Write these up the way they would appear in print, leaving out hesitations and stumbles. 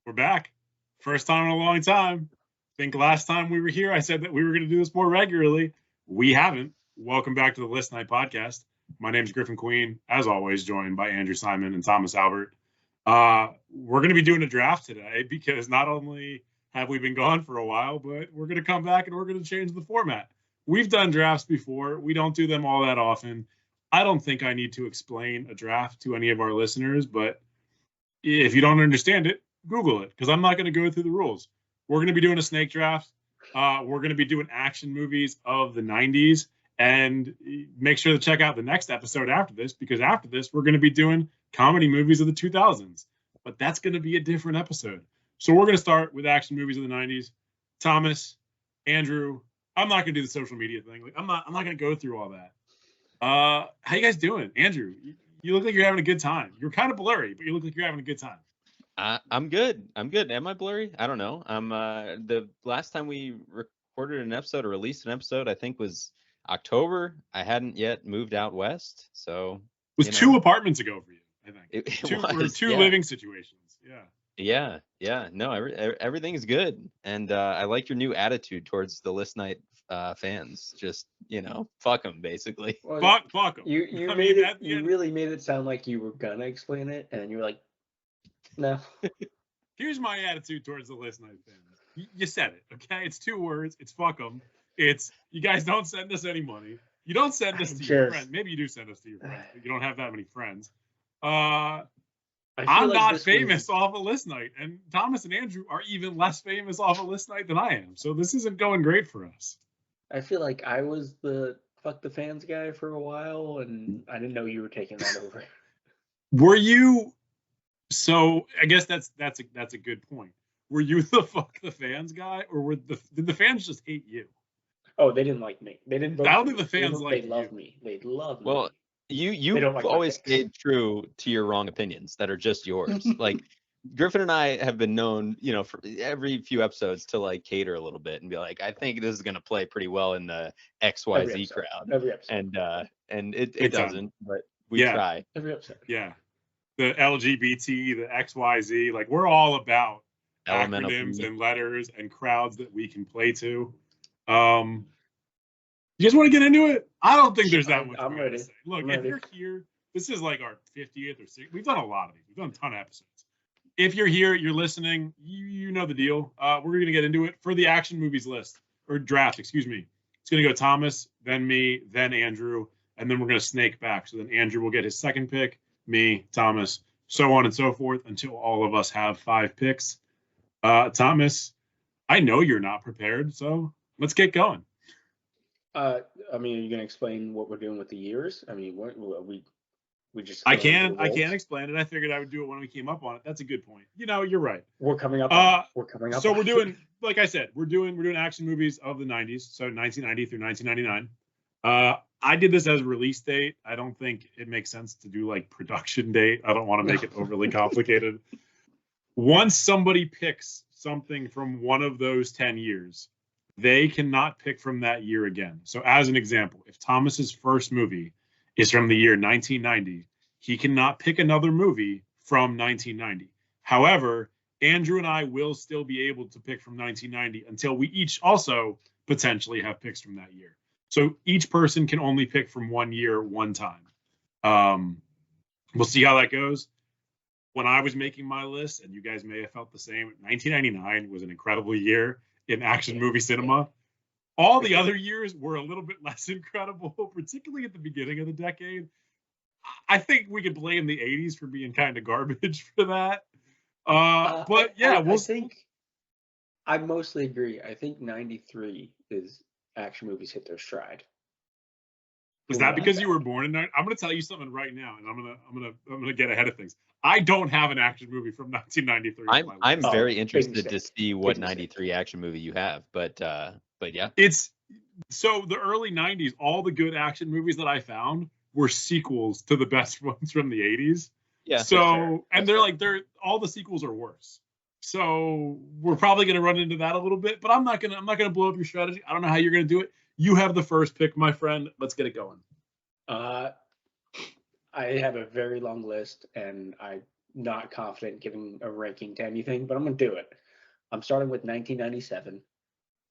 We're back. First time in a long time. I think last time we were here, I said that we were going to do this more regularly. We haven't. Welcome back to the List Night Podcast. My name is Griffin Queen, as always, joined by Andrew Simon and Thomas Albert. We're going to be doing a draft today because not only have we been gone for a while, but we're going to come back and we're going to change the format. We've done drafts before. We don't do them all that often. I don't think I need to explain a draft to any of our listeners, but if you don't understand it, Google it, because I'm not going to go through the rules. We're going to be doing a snake draft. We're going to be doing action movies of the 90s. And make sure to check out the next episode after this, because after this, we're going to be doing comedy movies of the 2000s. But that's going to be a different episode. So we're going to start with action movies of the 90s. Thomas, Andrew, I'm not going to do the social media thing. I'm not going to go through all that. How you guys doing? Andrew, you look like you're having a good time. You're kind of blurry, but you look like you're having a good time. I'm good. Am I blurry? I don't know. The last time we recorded an episode or released an episode, I think was October. I hadn't yet moved out west, so it was 2 apartments ago for you. I think two living situations. Yeah. No, everything is good, and I like your new attitude towards the List Night fans. Just fuck them, basically. Well, fuck them. You made it. You really made it sound like you were gonna explain it, and you were like, no. Here's my attitude towards the List Night fans. You said it, okay? It's 2 words. It's fuck them. It's you guys don't send us any money. You don't send us to your friends. Maybe you do send us to your friends, but you don't have that many friends. I'm not famous off a List Night, and Thomas and Andrew are even less famous off a List Night than I am. So this isn't going great for us. I feel like I was the fuck the fans guy for a while, and I didn't know you were taking that over. Were you? So I guess that's a good point. Were you the fuck the fans guy, or did the fans just hate you? Oh, they didn't like me. They didn't. I don't think the fans like. They love me. They love me. Well, you've always stayed true to your wrong opinions that are just yours. Like Griffin and I have been known, for every few episodes to like cater a little bit and be like, I think this is going to play pretty well in the XYZ crowd. Every episode. And it doesn't, but we try. Every episode. Yeah. The LGBT, the XYZ, like we're all about acronyms and letters and crowds that we can play to. You guys want to get into it? I don't think there's that much. I'm ready. Look, if you're here, this is like our 50th or 60th. We've done a lot of these. We've done a ton of episodes. If you're here, you're listening, you know the deal. We're going to get into it for the action movies list or draft, excuse me. It's going to go Thomas, then me, then Andrew, and then we're going to snake back. So then Andrew will get his second pick, me, Thomas, so on and so forth until all of us have 5 picks. Thomas, I know you're not prepared, so let's get going. Are you going to explain what we're doing with the years? I mean, we just. I can't explain it. I figured I would do it when we came up on it. That's a good point. You're right. We're coming up. So we're doing, like I said, we're doing action movies of the 90s, so 1990 through 1999. I did this as a release date. I don't think it makes sense to do like production date. I don't want to make it overly complicated. Once somebody picks something from one of those 10 years, they cannot pick from that year again. So as an example, if Thomas's first movie is from the year 1990, he cannot pick another movie from 1990. However, Andrew and I will still be able to pick from 1990 until we each also potentially have picks from that year. So each person can only pick from one year, one time. We'll see how that goes. When I was making my list, and you guys may have felt the same, 1999 was an incredible year in action movie cinema. All the other years were a little bit less incredible, particularly at the beginning of the decade. I think we could blame the 80s for being kind of garbage for that. But yeah, I think I mostly agree. I think 93 is action movies hit their stride. Was that because you were born in 90? I'm going to tell you something right now, and I'm going to get ahead of things. I don't have an action movie from 1993. I'm very interested to see what 93 action movie you have, but yeah. It's so the early 90s, all the good action movies that I found were sequels to the best ones from the 80s. Yeah. So and they're all the sequels are worse. So we're probably going to run into that a little bit, but I'm not going to blow up your strategy. I don't know how you're going to do it. You have the first pick, my friend. Let's get it going. I have a very long list, and I not confident giving a ranking to anything, but I'm going to do it. I'm starting with 1997.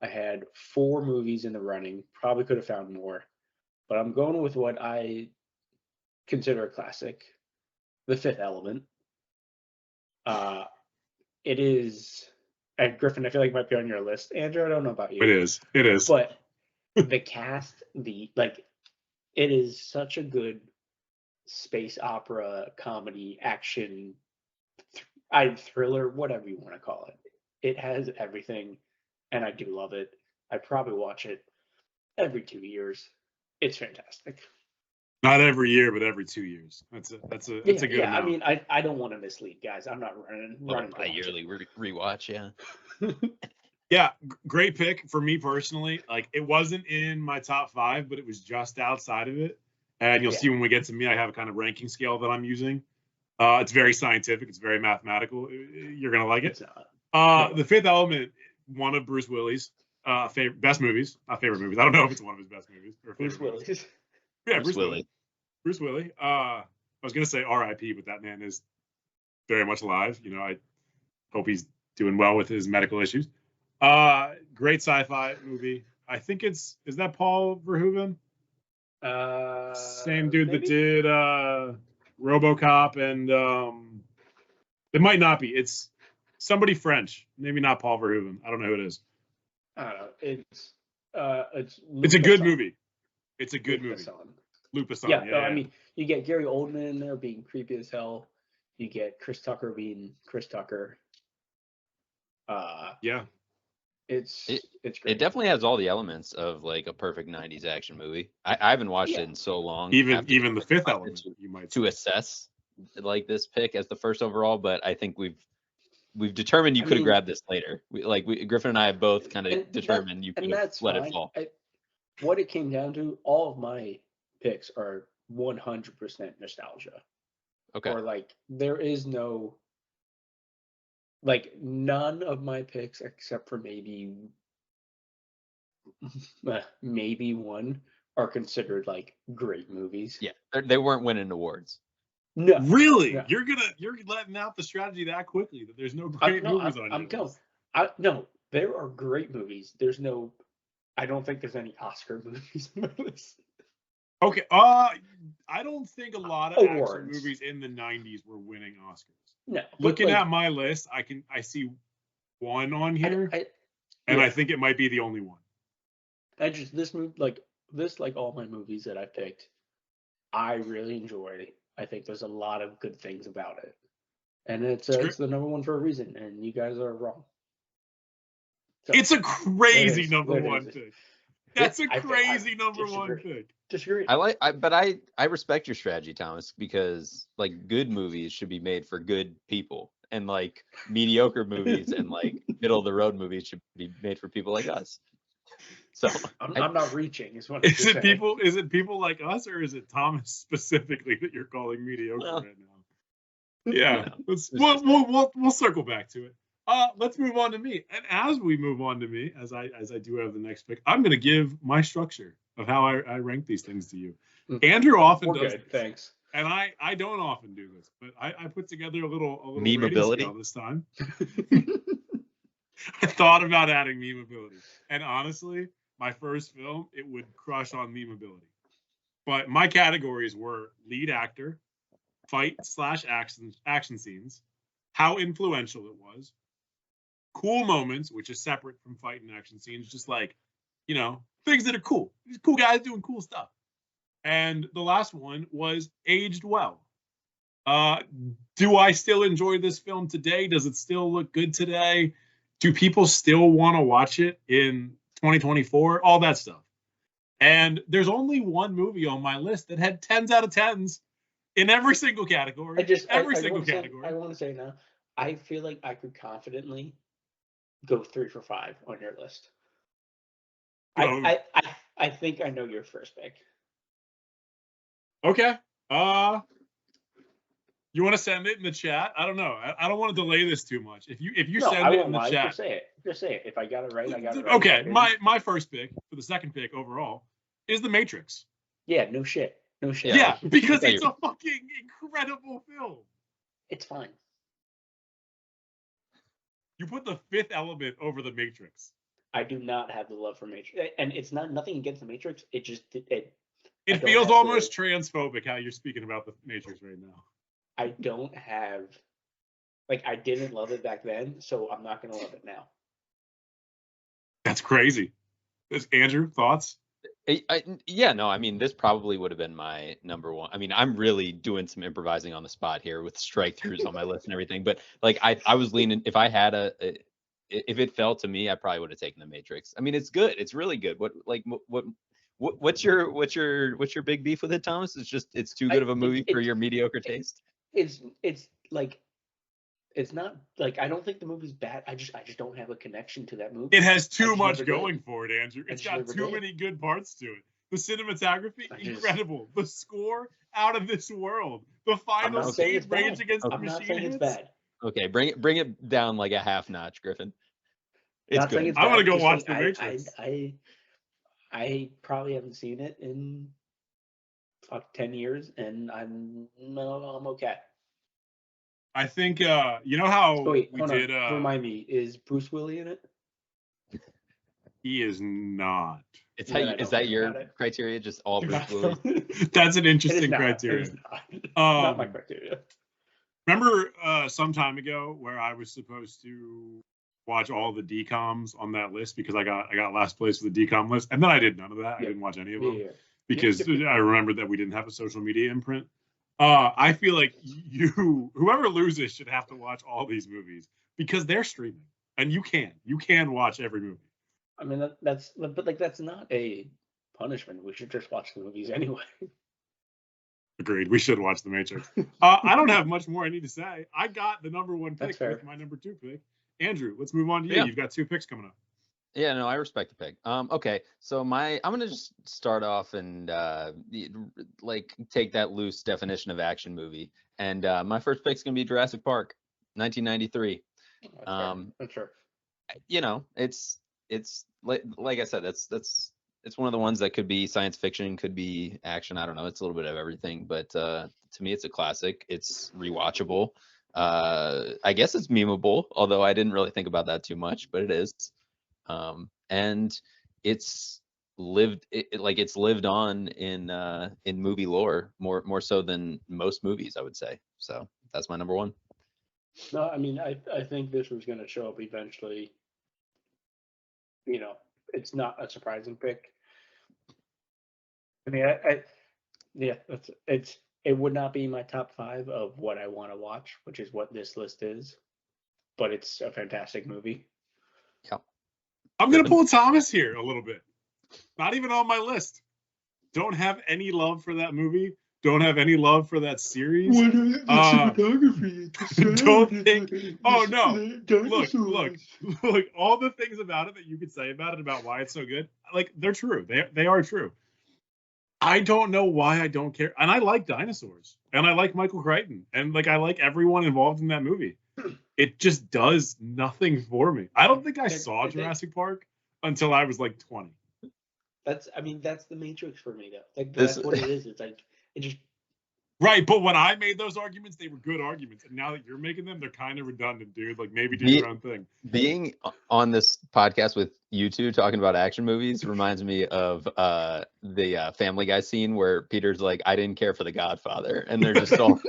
I had 4 movies in the running. Probably could have found more, but I'm going with what I consider a classic, The Fifth Element. It is, and Griffin, I feel like it might be on your list. Andrew, I don't know about you. It is. But the cast, it is such a good space opera, comedy, action, thriller, whatever you want to call it. It has everything, and I do love it. I probably watch it every 2 years. It's fantastic. Not every year, but every 2 years. That's a good amount. I mean, I don't want to mislead guys. I'm not running a yearly rewatch. Yeah. Yeah, great pick for me personally. Like, it wasn't in my top 5, but it was just outside of it. And you'll see when we get to me, I have a kind of ranking scale that I'm using. It's very scientific. It's very mathematical. You're gonna like it. The Fifth Element, one of Bruce Willis' best movies. Not favorite movies. I don't know if it's one of his best movies. Or Bruce Willis. Yeah, Bruce Willis. Bruce Willis. I was gonna say R.I.P., but that man is very much alive. You know, I hope he's doing well with his medical issues. Great sci-fi movie. I think is that Paul Verhoeven? Same dude that did RoboCop, and it might not be. It's somebody French. Maybe not Paul Verhoeven. I don't know who it is. I don't know. It's a good movie. It's a good movie. Lupus. Yeah, I mean, you get Gary Oldman in there being creepy as hell. You get Chris Tucker being Chris Tucker. Yeah. It's great. It definitely has all the elements of like a perfect 90s action movie. I haven't watched it in so long. Even the Fifth Element, you might to assess like this pick as the first overall, but I think we've determined you could have grabbed this later. Griffin and I have both kind of determined you could have let it fall. What it came down to, all of my picks are 100% nostalgia. Okay. Or like there is no, like none of my picks except for maybe one are considered like great movies. Yeah, they weren't winning awards. No. Really? No. You're letting out the strategy that quickly that there's no great movies on your list. No, there are great movies. I don't think there's any Oscar movies on my list. Okay. I don't think a lot of awards. action movies in the 90s were winning Oscars. No. Looking at my list, I see one on here, and I think it might be the only one. This movie, like all my movies that I picked, I really enjoyed. I think there's a lot of good things about it, and it's the number one for a reason. And you guys are wrong. So, it's a crazy number one pick. That's a crazy number one pick. Disagree. But I respect your strategy, Thomas, because like good movies should be made for good people, and like mediocre movies and like middle of the road movies should be made for people like us. So I'm not reaching. Is it people like us, or is it Thomas specifically that you're calling mediocre right now? Yeah, we'll circle back to it. Let's move on to me. And as we move on to me, as I do have the next pick, I'm going to give my structure of how I rank these things to you. Andrew often does this, thanks. And I don't often do this, but I put together a little memeability this time. I thought about adding memeability, and honestly, my first film, it would crush on memeability. But my categories were lead actor, fight/action scenes, how influential it was, cool moments, which is separate from fight and action scenes, just like, things that are cool. These cool guys doing cool stuff. And the last one was aged well. Do I still enjoy this film today? Does it still look good today? Do people still want to watch it in 2024? All that stuff. And there's only one movie on my list that had 10s out of 10s in every single category. I want to say now, I feel like I could confidently go 3 for 5 on your list. I think I know your first pick. Okay. You want to send it in the chat? I don't know. I don't want to delay this too much. If you send it in the chat, just say it. If I got it right, I got it right. Okay. My first pick for the second pick overall is The Matrix. Yeah. No shit. Yeah, because it's a fucking incredible film. It's fine. You put the Fifth Element over the Matrix. I do not have the love for Matrix, and it's not nothing against the Matrix. It just it feels almost transphobic how you're speaking about the Matrix right now. I don't have, like, I didn't love it back then, so I'm not gonna love it now. That's crazy. Andrew, thoughts? Yeah, no, I mean, this probably would have been my number one. I mean, I'm really doing some improvising on the spot here with strike throughs on my list and everything. But like, I was leaning, if I had if it fell to me, I probably would have taken the Matrix. I mean, it's good. It's really good. What's your big beef with it, Thomas? It's too good of a movie for your mediocre taste. It's like, it's not like, I don't think the movie's bad. I just don't have a connection to that movie. It has too much going for it, Andrew. It's got too many good parts to it. The cinematography, incredible. The score, out of this world. The final scene, Rage Against the Machine. I'm not saying it's bad. Okay, bring it down like a half notch, Griffin. It's not good. I'm gonna go watch the Matrix. I probably haven't seen it in 10 years, and I'm okay. I think you know how we did. Remind me, is Bruce Willis in it? He is not. Is that your criteria? Just all Bruce Willis? That's an interesting criteria. It is not my criteria. Remember some time ago where I was supposed to watch all the DComs on that list because I got last place for the DCom list, and then I did none of that. Yep. I didn't watch any of them because I remembered that we didn't have a social media imprint. I feel like whoever loses should have to watch all these movies because they're streaming, and you can watch every movie. I mean, that's not a punishment. We should just watch the movies anyway. Agreed. We should watch The Matrix. I don't have much more I need to say. I got the number one pick with my number 2 pick. Andrew, let's move on to you. Yeah. You've got 2 picks coming up. Yeah, no, I respect the pick. Okay, so I'm gonna just start off and like take that loose definition of action movie, and my first pick's gonna be Jurassic Park, 1993. That's fair. You know, it's like I said, it's one of the ones that could be science fiction, could be action. I don't know. It's a little bit of everything, but to me, it's a classic. It's rewatchable. I guess it's memeable, although I didn't really think about that too much, but it is. And it's lived on in movie lore more so than most movies, I would say. So that's my number 1. No, I mean, I think this was going to show up eventually. You know, it's not a surprising pick. I mean, it would not be my top 5 of what I want to watch, which is what this list is, but it's a fantastic movie. Yep. I'm going to pull Thomas here a little bit. Not even on my list. Don't have any love for that movie. Don't have any love for that series. Cinematography. Don't think. Oh no! Look! All the things about it that you could say about it, about why it's so good, like they're true. They are true. I don't know why I don't care, and I like dinosaurs, and I like Michael Crichton, and like I like everyone involved in that movie. It just does nothing for me. I don't think I saw Jurassic Park until I was like 20. That's the Matrix for me, though. Like that's what it is. It's like it just. Right, but when I made those arguments, they were good arguments, and now that you're making them, they're kind of redundant, dude. Like maybe do your own thing. Being on this podcast with you two talking about action movies reminds me of the Family Guy scene where Peter's like, "I didn't care for The Godfather," and they're just all.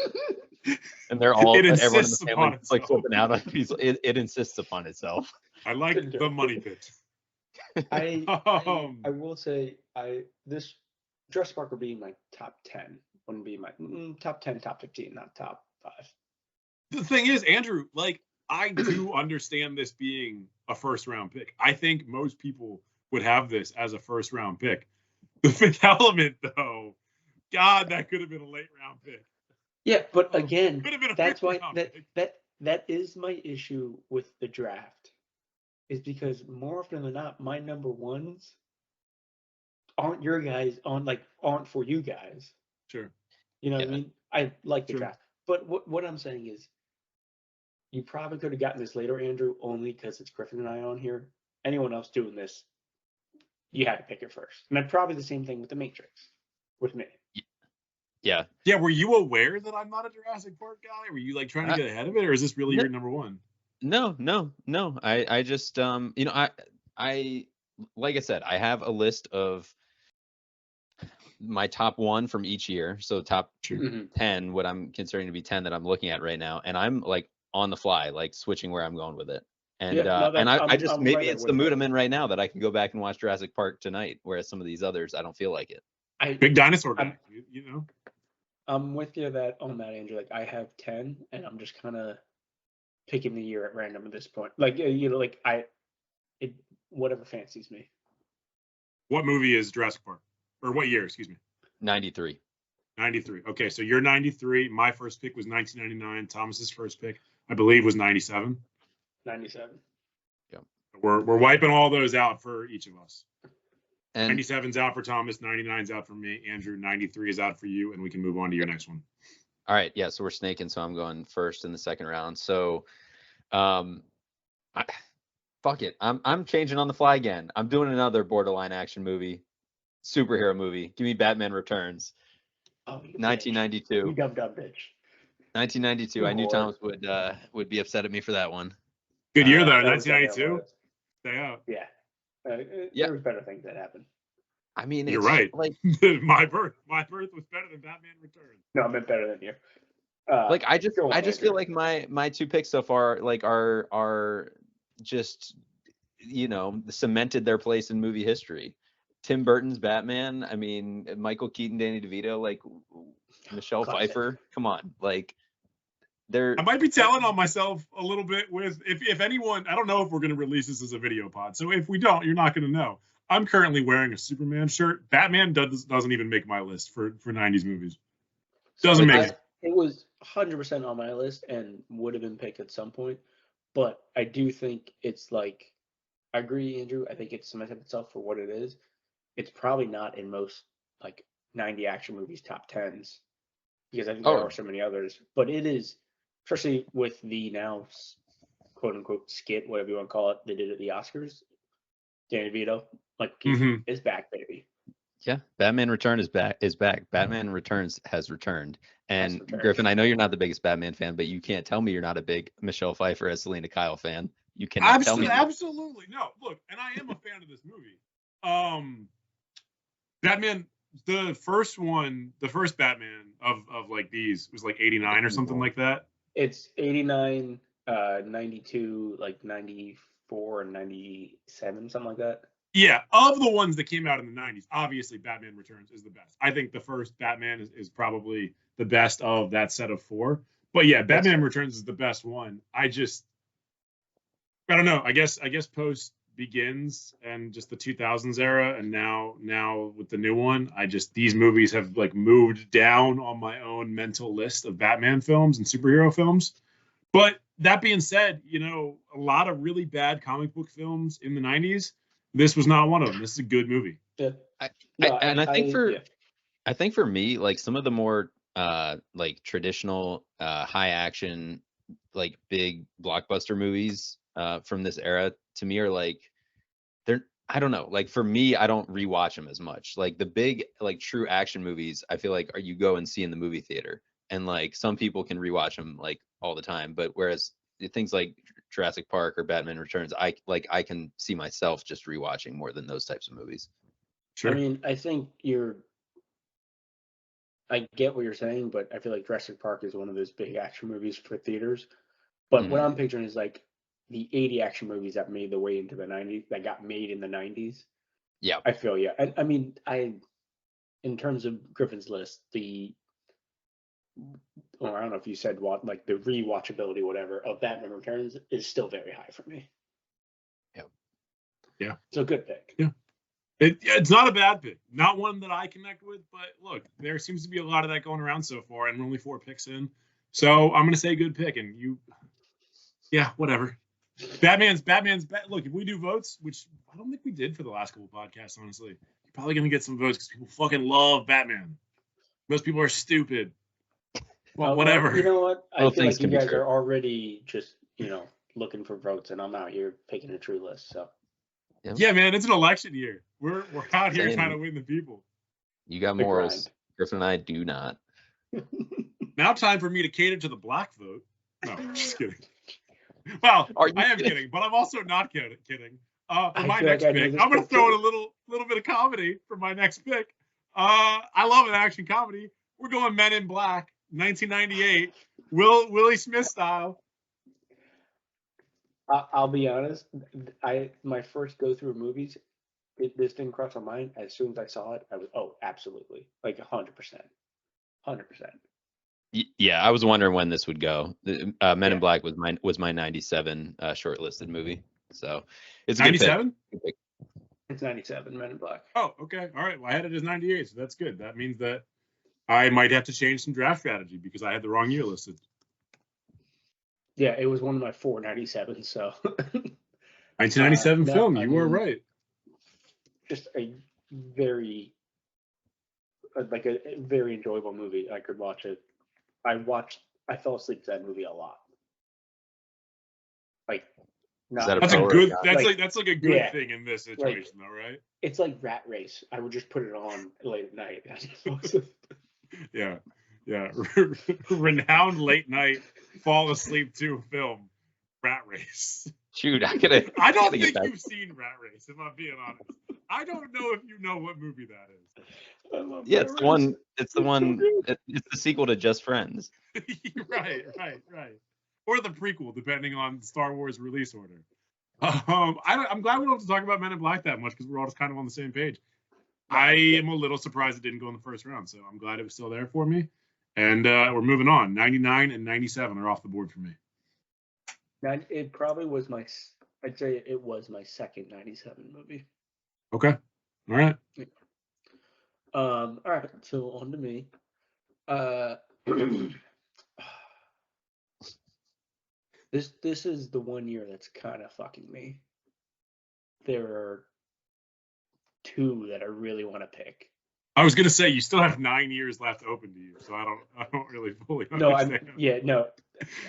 And they're all everyone in the family is like flipping out. It insists upon itself. I like the money pit. I will say this Jurassic Park would be my top 10. Wouldn't be my top 10, top 15, not top 5. The thing is, Andrew, like I do understand this being a first round pick. I think most people would have this as a first round pick. The Fifth Element, though, God, that could have been a late round pick. Yeah, but again, that's why that is my issue with the draft, is because more often than not, my number 1s aren't your guys aren't for you guys. Sure. You know what I mean? I like the draft, but what I'm saying is, you probably could have gotten this later, Andrew, only because it's Griffin and I on here. Anyone else doing this, you had to pick it first, and then probably the same thing with the Matrix, with me. Yeah. Yeah. Were you aware that I'm not a Jurassic Park guy? Were you like trying to get ahead of it, or is this really your number one? No. I just I like I said, I have a list of my top 1 from each year. So top 10, what I'm considering to be 10 that I'm looking at right now, and I'm like on the fly, like switching where I'm going with it. And I just maybe it's the mood I'm in right now that I can go back and watch Jurassic Park tonight, whereas some of these others I don't feel like it. Big dinosaur guy, you know. I'm with you on that, Andrew. Like I have 10, and I'm just kind of picking the year at random at this point. Like like whatever fancies me. What movie is Jurassic Park, or what year? Excuse me. 93. 93. Okay, so you're 93. My first pick was 1999. Thomas's first pick, I believe, was 97. 97. Yeah. We're wiping all those out for each of us. And 97's out for Thomas, 99's out for me. Andrew, 93 is out for you, and we can move on to your next one. All right, yeah, so we're snaking, so I'm going first in the second round. So fuck it. I'm changing on the fly again. I'm doing another borderline action movie, superhero movie. Give me Batman Returns. Oh, 1992. You dumb bitch. 1992. I knew Thomas would be upset at me for that one. Good year though, 1992. Stay out. Yeah. There was better things that happened. I mean, you're right. Like my birth was better than Batman Returns. No, I meant better than you. Like I just feel like my 2 picks so far like are just cemented their place in movie history. Tim Burton's Batman. I mean, Michael Keaton, Danny DeVito, like Michelle Pfeiffer. Come on, like. I might be telling on myself a little bit with if anyone, I don't know if we're going to release this as a video pod. So if we don't, you're not going to know. I'm currently wearing a Superman shirt. Batman doesn't even make my list for 90s movies. Doesn't make it. It was 100% on my list and would have been picked at some point. But I do think it's like, I agree, Andrew. I think it's cemented itself for what it is. It's probably not in most like 90 action movies top 10s because I think there are so many others. But it is. Especially with the now quote unquote skit, whatever you want to call it, they did at the Oscars. Danny DeVito, like is back, baby. Yeah, Batman Return is back. Batman Returns has returned. And Griffin, I know you're not the biggest Batman fan, but you can't tell me you're not a big Michelle Pfeiffer as Selena Kyle fan. You cannot tell me. Absolutely no. Look, and I am a fan of this movie. Batman. The first Batman of like these was like 89 or something like that. It's 89, 92, like 94 and 97, something like that. Yeah, of the ones that came out in the 90s, obviously Batman Returns is the best. I think the first Batman is probably the best of that set of 4. But yeah, Batman Returns is the best one. I don't know. I guess post Begins and just the 2000s era, and now with the new one, these movies have like moved down on my own mental list of Batman films and superhero films. But that being said, a lot of really bad comic book films in the 90s. This was not one of them. This is a good movie. Yeah. I think for me, like some of the more like traditional high action, like big blockbuster movies from this era to me are like I don't know, like for me, I don't rewatch them as much. Like the big like true action movies, I feel like you go and see in the movie theater, and like some people can rewatch them like all the time, but whereas things like Jurassic Park or Batman Returns, I can see myself just rewatching more than those types of movies. Sure. I mean, I think I get what you're saying, but I feel like Jurassic Park is one of those big action movies for theaters. But what I'm picturing is like the 80 action movies that made the way into the 90s, that got made in the 90s. Yeah. I feel you. I mean, in terms of Griffin's list, I don't know if you said what, like the rewatchability, whatever, of Batman Returns is still very high for me. Yeah. It's a good pick. Yeah. It's not a bad pick. Not one that I connect with, but look, there seems to be a lot of that going around so far, and we're only 4 picks in. So I'm going to say good pick, and whatever. Batman's look, if we do votes, which I don't think we did for the last couple podcasts, honestly, you're probably going to get some votes because people fucking love Batman. Most people are stupid. Well, whatever. You know what? I feel like you guys are already just, looking for votes, and I'm out here picking a true list, so. Yeah, man, it's an election year. We're out here trying to win the people. You got morals. Griffin and I do not. Now time for me to cater to the black vote. No, just kidding. Well, I am kidding, but I'm also not kidding. For my next pick, I'm going to throw in a little bit of comedy for my next pick. I love an action comedy. We're going Men in Black, 1998, Willie Smith style. I'll be honest. My first go through movies, this didn't cross my mind. As soon as I saw it, I was absolutely, like 100%. Yeah, I was wondering when this would go. Men in Black was my 97 shortlisted movie. So it's a 97? Good pick. It's 97, Men in Black. Oh, okay. All right. Well, I had it as 98, so that's good. That means that I might have to change some draft strategy because I had the wrong year listed. Yeah, it was one of my 497. So 1997 film. You were right. Just a very very enjoyable movie. I could watch it. I fell asleep to that movie a lot. Like, that's a good. That's like a good thing in this situation, though, right? It's like Rat Race. I would just put it on late at night. Yeah. Renowned late night fall asleep to film, Rat Race. Shoot, I don't think you've seen Rat Race, if I'm being honest. I don't know if you know what movie that is. Yeah, it's the one. It's the one. It's the sequel to Just Friends. Right. Or the prequel, depending on Star Wars release order. I'm glad we don't have to talk about Men in Black that much because we're all just kind of on the same page. I am a little surprised it didn't go in the first round, so I'm glad it was still there for me. And we're moving on. 99 and 97 are off the board for me. It probably was I'd say it was my second 97 movie. Okay. All right. All right. So on to me. This is the one year that's kind of fucking me. There are two that I really want to pick. I was gonna say you still have 9 years left open to you, so I don't really fully understand.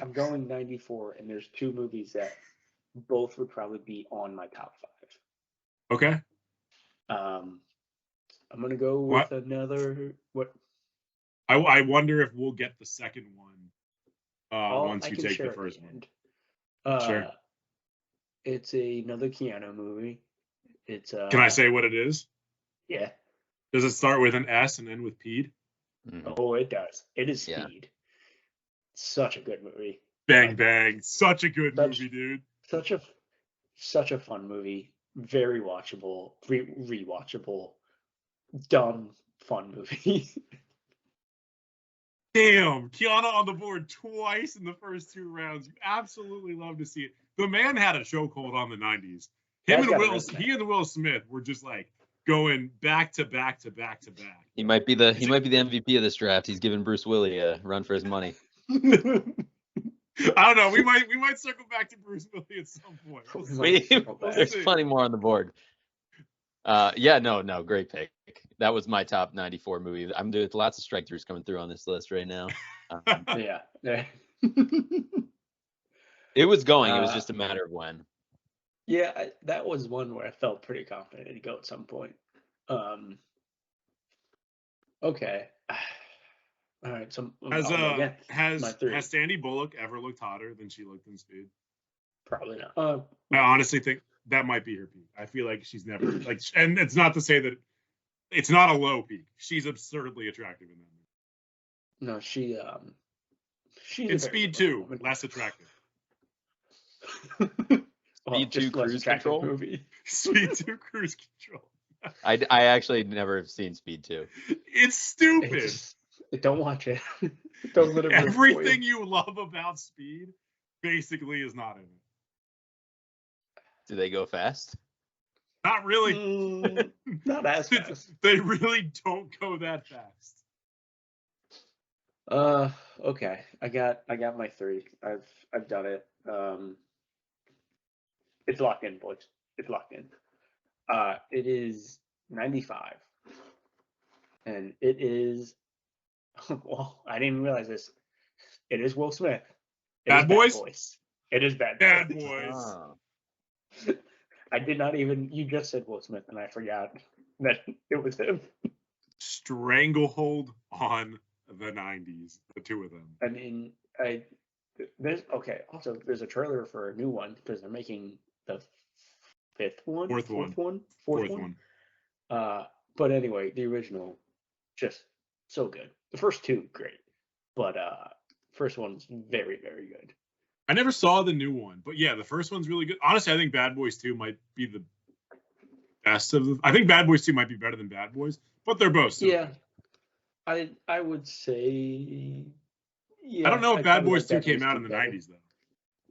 I'm going 94, and there's two movies that both would probably be on my top 5. Okay. I'm gonna go with another. What? I wonder if we'll get the second one once you take the first one. Sure. It's another Keanu movie. It's Can I say what it is? Yeah. Does it start with an S and end with Pede? Oh, it does. It is Speed. Yeah. Such a good movie. Bang bang. Such a good movie, dude. Such a fun movie. Very watchable. Rewatchable. Dumb fun movie. Damn, Keanu on the board twice in the first 2 rounds. You absolutely love to see it. The man had a chokehold on the 90s. He and Will Smith were just like going back to back to back to back. He might be the MVP of this draft. He's giving Bruce Willis a run for his money. I don't know. We might circle back to Bruce Willis at some point. There's plenty more on the board. Great pick. That was my top 94 movie. I'm doing lots of strike throughs coming through on this list right now. Yeah. It was going. It was just a matter of when. Yeah, that was one where I felt pretty confident it'd go at some point. Okay. All right. So has Sandy Bullock ever looked hotter than she looked in Speed? Probably not. I honestly think that might be her peak. I feel like she's never and it's not to say that it's not a low peak. She's absurdly attractive in that movie. No, she's in Speed 2, less attractive. Speed 2 Cruise Control movie. Speed 2 Cruise Control. I actually never have seen Speed 2. It's stupid. Don't watch it. Don't let it. Everything you love about Speed basically is not in it. Do they go fast? Not really. Not as fast. They really don't go that fast. Okay. I got my 3. I've done it. It's locked in, boys. It's locked in. It is 95. And it is well, I didn't even realize this. It is Will Smith. Bad Boys? It is Bad Boys. Oh. I did not even. You just said Will Smith, and I forgot that it was him. Stranglehold on the 90s, the two of them. I mean, there's a trailer for a new one because they're making the fourth one. But anyway, the original, just so good. The first two, great, but first one's very, very good. I never saw the new one, but yeah, the first one's really good. Honestly, I think Bad Boys 2 might be the best of them. I think Bad Boys 2 might be better than Bad Boys, but they're both so good. I would say. Yeah, I don't know if Bad Boys 2 came out in the 90s though.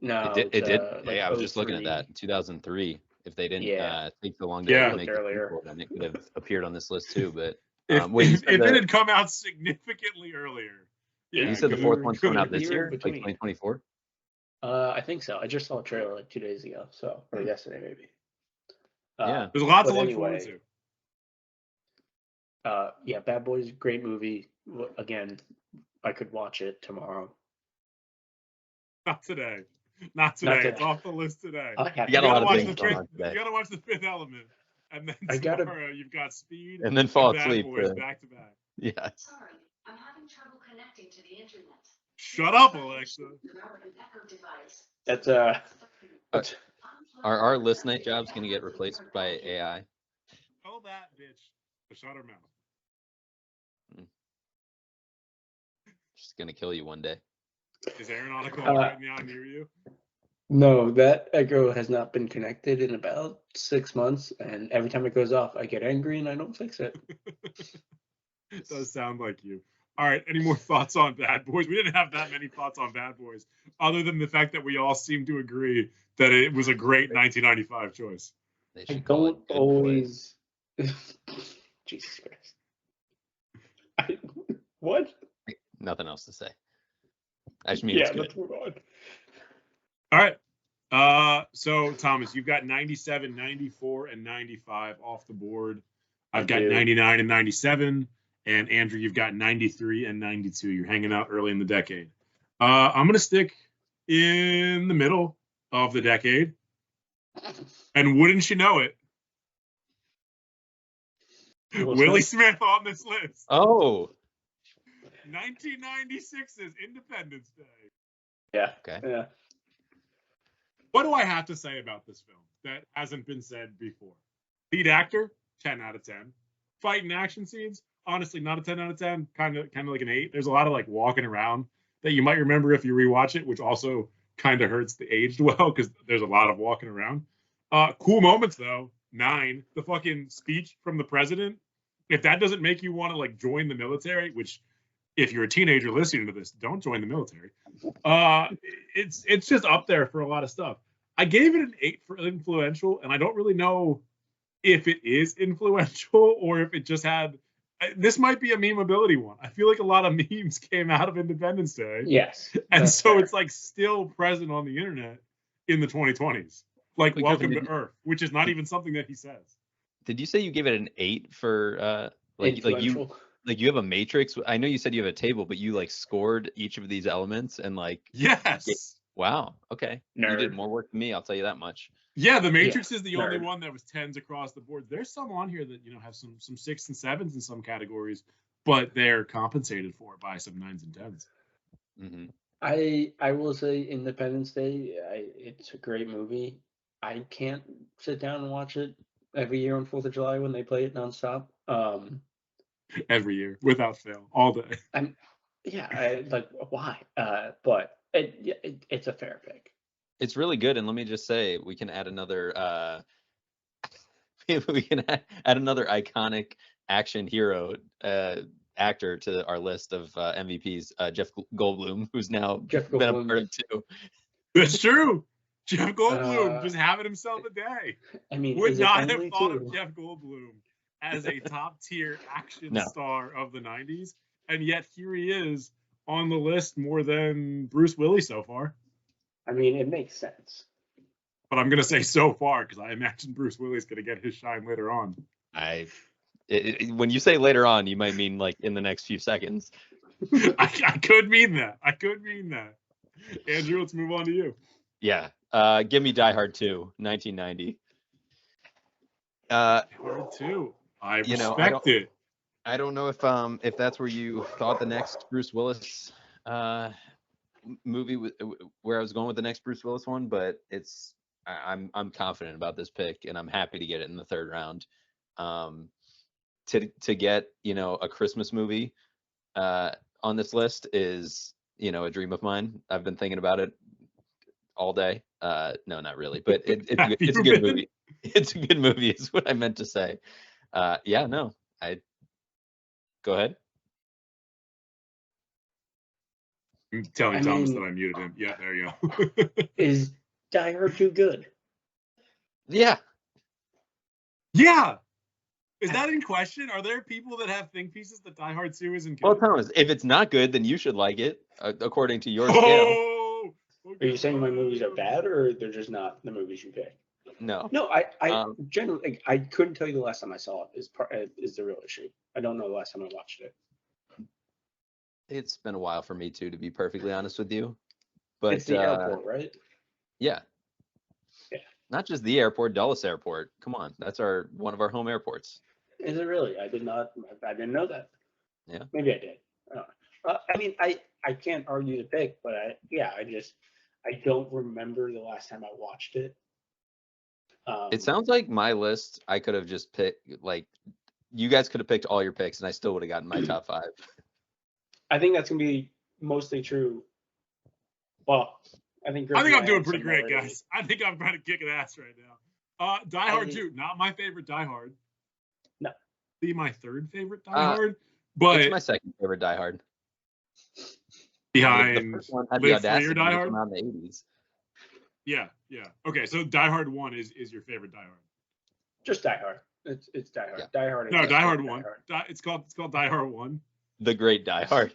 No, it did. Like I was just looking at that in 2003. If they didn't take so long to make earlier, then it could have appeared on this list too. But if it had come out significantly earlier, you said the fourth one's coming out this year, like 2024. I think so. I just saw a trailer like 2 days ago, or yesterday maybe. There's a lot to look forward to. Bad Boys, great movie. Again, I could watch it tomorrow. Not today. It's off the list today. You gotta watch The Fifth Element, and then tomorrow you've got Speed, and then fall Bad asleep Boys back to back. Yes. Sorry, I'm having trouble connecting to the internet. Shut up, Alexa. That's Are our list night jobs gonna get replaced by AI? Tell that bitch to shut her mouth. She's gonna kill you one day. Is Aaron on a call right now near you? No, that Echo has not been connected in about 6 months, and every time it goes off, I get angry and I don't fix it. It does sound like you. All right, any more thoughts on Bad Boys? We didn't have that many thoughts on Bad Boys, other than the fact that we all seem to agree that it was a great 1995 choice. I don't always. Jesus Christ. What? Nothing else to say. I just mean let's move on. All right. So Thomas, you've got 97, 94, and 95 off the board. I've got 99 and 97. And Andrew, you've got 93 and 92. You're hanging out early in the decade. I'm going to stick in the middle of the decade. And wouldn't you know it, Willie Smith on this list. Oh. 1996's Independence Day. Yeah. Okay. Yeah. What do I have to say about this film that hasn't been said before? Lead actor, 10 out of 10. Fight and action scenes, honestly, not a 10 out of 10. Kind of like an 8. There's a lot of like walking around that you might remember if you rewatch it, which also kind of hurts the aged well because there's a lot of walking around. Cool moments though. 9. The fucking speech from the president. If that doesn't make you want to like join the military, which if you're a teenager listening to this, don't join the military. It's just up there for a lot of stuff. I gave it an 8 for influential, and I don't really know if it is influential or if it just had. This might be a memeability one. I feel like a lot of memes came out of Independence Day. Yes. And so fair. It's like still present on the internet in the 2020s. Like Welcome to Earth, which is not even something that he says. Did you say you gave it an 8 for you have a matrix? I know you said you have a table, but you like scored each of these elements and like. Yes. Wow. Okay. Nerd. You did more work than me. I'll tell you that much. Yeah, the Matrix is the only one that was 10s across the board. There's some on here that have some 6s and 7s in some categories, but they're compensated for by some 9s and 10s. Mm-hmm. I will say Independence Day. It's a great movie. I can't sit down and watch it every year on 4th of July when they play it nonstop. Every year, without fail, all day. Why? But it's a fair pick. It's really good, and let me just say, we can add another. We can add another iconic action hero actor to our list of MVPs. Jeff Goldblum, who's now been a part of 2. That's true. Jeff Goldblum just having himself a day. I mean, would not have thought of Jeff Goldblum as a top tier action star of the 90s, and yet here he is on the list more than Bruce Willis so far. I mean, it makes sense. But I'm going to say so far because I imagine Bruce Willis is going to get his shine later on. When you say later on, you might mean like in the next few seconds. I could mean that. Andrew, let's move on to you. Yeah. Give me Die Hard 2, 1990. Die Hard 2. I respect it. I don't know if that's where you thought the next Bruce Willis movie where I was going with the next Bruce Willis one, but I'm confident about this pick, and I'm happy to get it in the third round. To get a Christmas movie on this list is a dream of mine. I've been thinking about it all day. No, not really, but it's a good movie. It's a good movie is what I meant to say. Yeah, no, go ahead. I'm telling Thomas that I muted him. Yeah, there you go. Is Die Hard too good? Yeah. Yeah. Is that in question? Are there people that have think pieces that Die Hard 2 isn't good? Well, Thomas, if it's not good, then you should like it, according to your scale. Okay. Are you saying my movies are bad, or they're just not the movies you pick? No. No, I generally, I couldn't tell you the last time I saw it is the real issue. I don't know the last time I watched it. It's been a while for me too, to be perfectly honest with you. But it's the airport, right? Yeah. Yeah. Not just the airport, Dulles Airport. Come on, that's one of our home airports. Is it really? I didn't know that. Yeah. Maybe I did. I don't know. I mean, I can't argue the pick, but I don't remember the last time I watched it. It sounds like my list, I could have just picked, like, you guys could have picked all your picks, and I still would have gotten my top 5. I think that's gonna be mostly true. Well, I think I'm doing pretty great, guys. I think I'm kind of kicking ass right now. Die Hard 2, not my favorite Die Hard. No. Be my third favorite Die Hard, but it's my second favorite Die Hard. Behind the first one had the audacity Die to Hard come out in the 80s. Yeah. Okay, so Die Hard 1 is your favorite Die Hard. Just Die Hard. It's Die Hard. Yeah. Die Hard. No, Die Hard 1. It's called Die Hard 1. The Great Die Hard.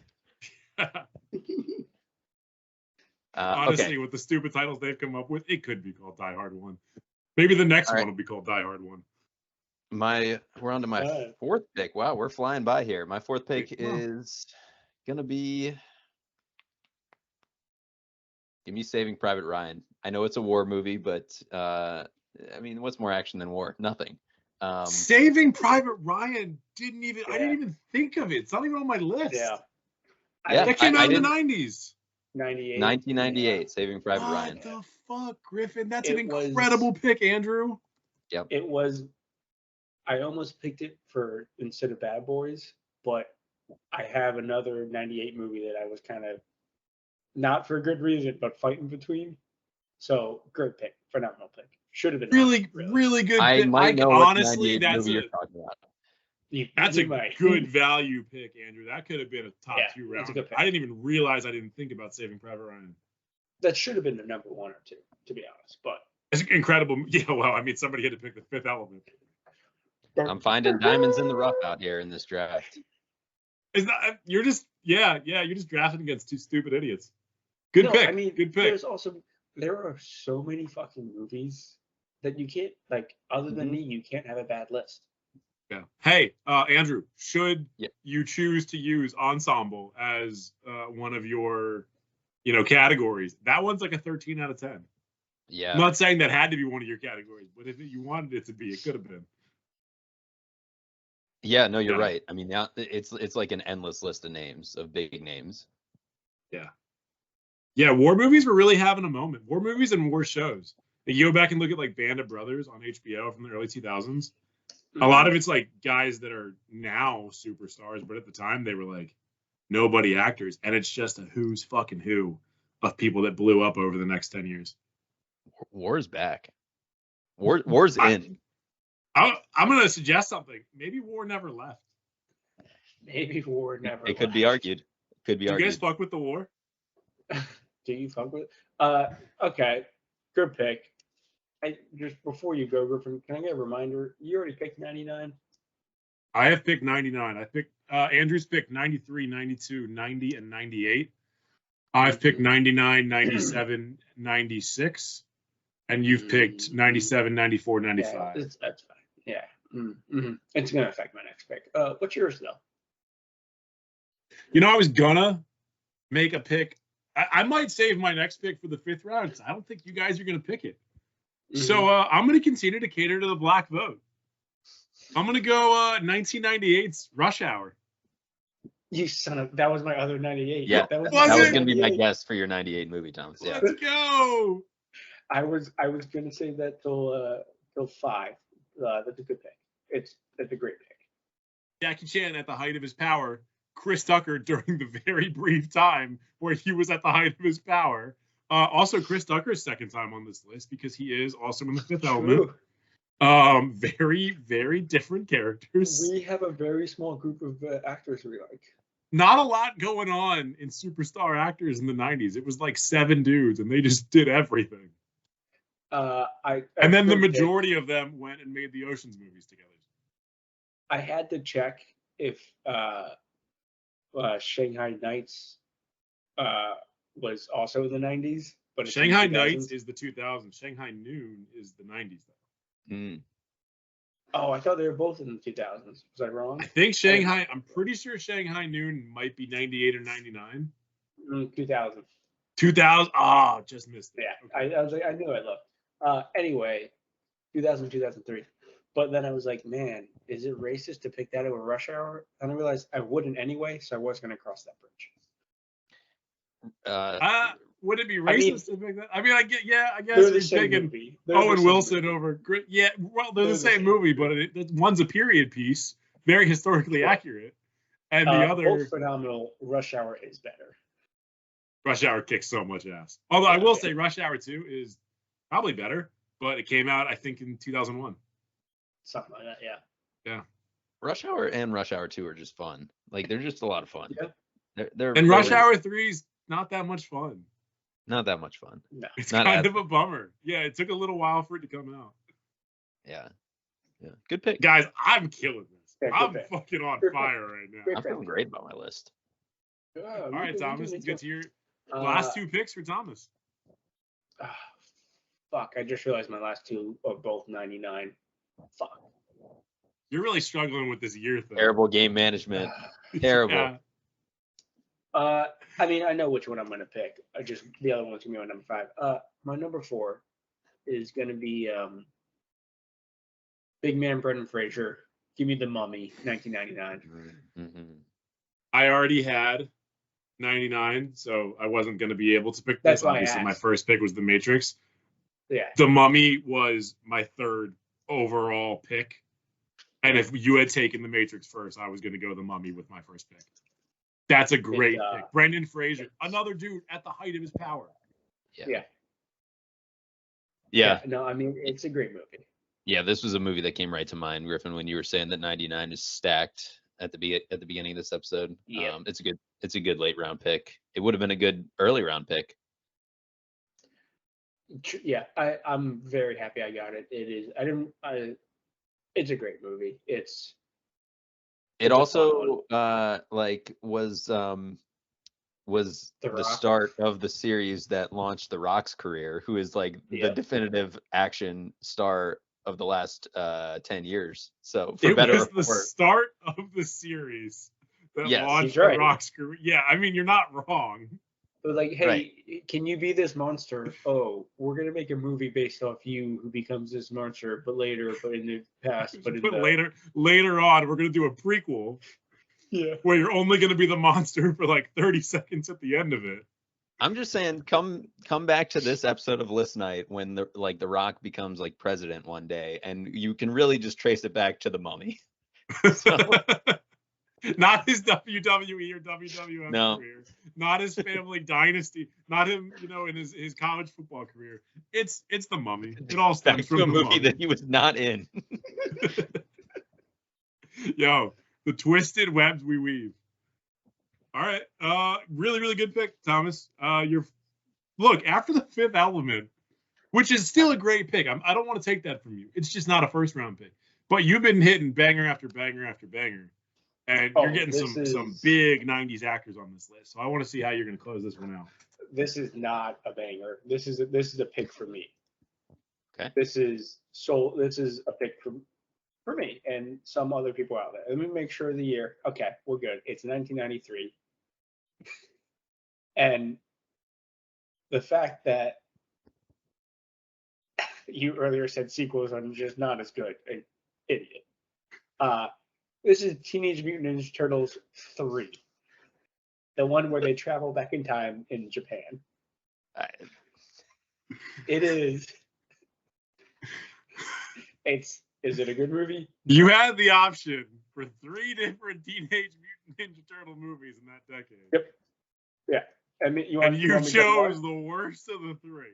Honestly, okay. with the stupid titles they've come up with, it could be called Die Hard 1. Maybe the next one will be called Die Hard 1. We're on to my fourth pick. Wow, we're flying by here. My fourth pick is gonna be, give me Saving Private Ryan. I know it's a war movie, but I mean, what's more action than war? Nothing. Saving Private Ryan I didn't even think of it. It's not even on my list. Yeah. That came out in the 90s. 98. 1998, yeah. Saving Private Ryan. What the fuck, Griffin? That's an incredible pick, Andrew. Yep. It was. I almost picked it instead of Bad Boys, but I have another 98 movie that I was kind of, not for a good reason, but fighting between. So great pick, phenomenal pick. Should have been really good. I pick. might know honestly, what movie you're talking about. That's a good value pick, Andrew. That could have been a top 2 round. I didn't even realize I didn't think about Saving Private Ryan. That should have been the number 1 or 2, to be honest. But it's incredible. Yeah, well, I mean, somebody had to pick the Fifth Element. I'm finding diamonds in the rough out here in this draft. You're just drafting against 2 stupid idiots. Good pick. I mean, good pick. There are so many fucking movies that you can't, like, other than me, you can't have a bad list. Yeah. Hey, Andrew, should you choose to use Ensemble as one of your, categories, that one's like a 13 out of 10. Yeah. I'm not saying that had to be one of your categories, but if you wanted it to be, it could have been. Yeah, no, you're right. I mean, it's like an endless list of names, of big names. Yeah. Yeah, war movies were really having a moment. War movies and war shows. You go back and look at like Band of Brothers on HBO from the early 2000s. A lot of it's like guys that are now superstars, but at the time they were like nobody actors, and it's just a who's fucking who of people that blew up over the next 10 years. War's back. War's in. I'm going to suggest something. Maybe war never left. Maybe war never left. It could be argued. Do you guys fuck with the war? Do you fuck with okay. Good pick. Just before you go, Griffin, can I get a reminder? You already picked 99? I have picked 99. I picked Andrew's picked 93, 92, 90, and 98. I've picked 99, 97, 96. And you've picked 97, 94, 95. Yeah, that's fine. Yeah. Mm-hmm. It's going to affect my next pick. What's yours, though? I was going to make a pick. I might save my next pick for the 5th round because I don't think you guys are going to pick it. Mm-hmm. So I'm going to continue to cater to the black vote. I'm gonna go 1998's Rush Hour. You son of, that was my other 98. Yeah, that was going to be my guess for your 98 movie, Thomas. Yeah. Let's go. I was going to say that till 5. That's a good pick. That's a great pick. Jackie Chan at the height of his power. Chris Tucker during the very brief time where he was at the height of his power. Also, Chris Tucker's second time on this list because he is also in The Fifth Element. Very, very different characters. We have a very small group of actors we like. Not a lot going on in superstar actors in the 90s. It was like 7 dudes, and they just did everything. And then the majority of them went and made the Ocean's movies together. I had to check if Shanghai Nights was also in the 90s. But Shanghai Nights is the 2000s. Shanghai Noon is the 90s, though. Mm. Oh, I thought they were both in the 2000s. Was I wrong? I think Shanghai, I'm pretty sure Shanghai Noon might be 98 or 99. 2000. 2000. Oh, just missed it. Yeah, okay. I was like, I knew I looked. Anyway, 2000, 2003. But then I was like, man, is it racist to pick that over Rush Hour? And I realized I wouldn't anyway, so I was going to cross that bridge. Would it be racist to pick that? I mean, I guess you're taking Owen Wilson over. Yeah, well, they're the same movie, but one's a period piece, very historically accurate, and the other both phenomenal. Rush Hour is better. Rush Hour kicks so much ass. Although I will say Rush Hour 2 is probably better, but it came out I think in 2001. Something like that, yeah. Yeah. Rush Hour and Rush Hour 2 are just fun. Like they're just a lot of fun. Yeah. And Rush Hour 3 is not that much fun. Not that much fun. No. It's kind of a bummer. Yeah, it took a little while for it to come out. Yeah. Yeah. Good pick. Guys, I'm killing this. Yeah, I'm fucking on fire right now. I'm feeling great about my list. All right, Thomas, let's get to your last 2 picks for Thomas. Fuck, I just realized my last 2 are both 99. Fuck. You're really struggling with this year thing. Terrible game management. Terrible. Yeah. I mean, I know which one I'm going to pick. The other one's going to be my number 5. My number 4 is going to be Big Man Brendan Fraser. Give me The Mummy, 1999. Mm-hmm. I already had 99, so I wasn't going to be able to pick this. Obviously, my first pick was The Matrix. Yeah. The Mummy was my third overall pick. And if you had taken The Matrix first, I was going to go The Mummy with my first pick. That's a great pick. Brendan Fraser, another dude at the height of his power. Yeah. No, I mean, it's a great movie. Yeah, this was a movie that came right to mind, Griffin, when you were saying that 99 is stacked at the beginning of this episode. Yeah. It's a good late round pick. It would have been a good early round pick. Yeah, I'm very happy I got it. It is. It's a great movie. It also was the start of the series that launched The Rock's career, who is like the definitive action star of the last 10 years. So it was the start of the series that launched The Rock's career. Yeah, I mean, you're not wrong. It was like, hey, can you be this monster? Oh, we're gonna make a movie based off you who becomes this monster, but in the past, later on, we're gonna do a prequel. Yeah. Where you're only gonna be the monster for like 30 seconds at the end of it. I'm just saying, come back to this episode of List Night when the Rock becomes like president one day, and you can really just trace it back to The Mummy. So. Not his WWE or WWF career, not his family dynasty, not him, in his college football career. It's The Mummy. It all stems from a movie that he was not in. Yo, the twisted webs we weave. All right, really, really good pick, Thomas. Look, after The Fifth Element, which is still a great pick. I don't want to take that from you. It's just not a first round pick. But you've been hitting banger after banger after banger. And you're getting some big 90s actors on this list. So I want to see how you're going to close this one out. This is not a banger. This is a pick for me. Okay. This is a pick for me and some other people out there. Let me make sure the year. Okay, we're good. It's 1993. And the fact that you earlier said sequels are just not as good, an idiot. This is Teenage Mutant Ninja Turtles 3. The one where they travel back in time in Japan. It is. Is it a good movie? You had the option for 3 different Teenage Mutant Ninja Turtle movies in that decade. Yep. Yeah. I mean, you chose the worst of the 3.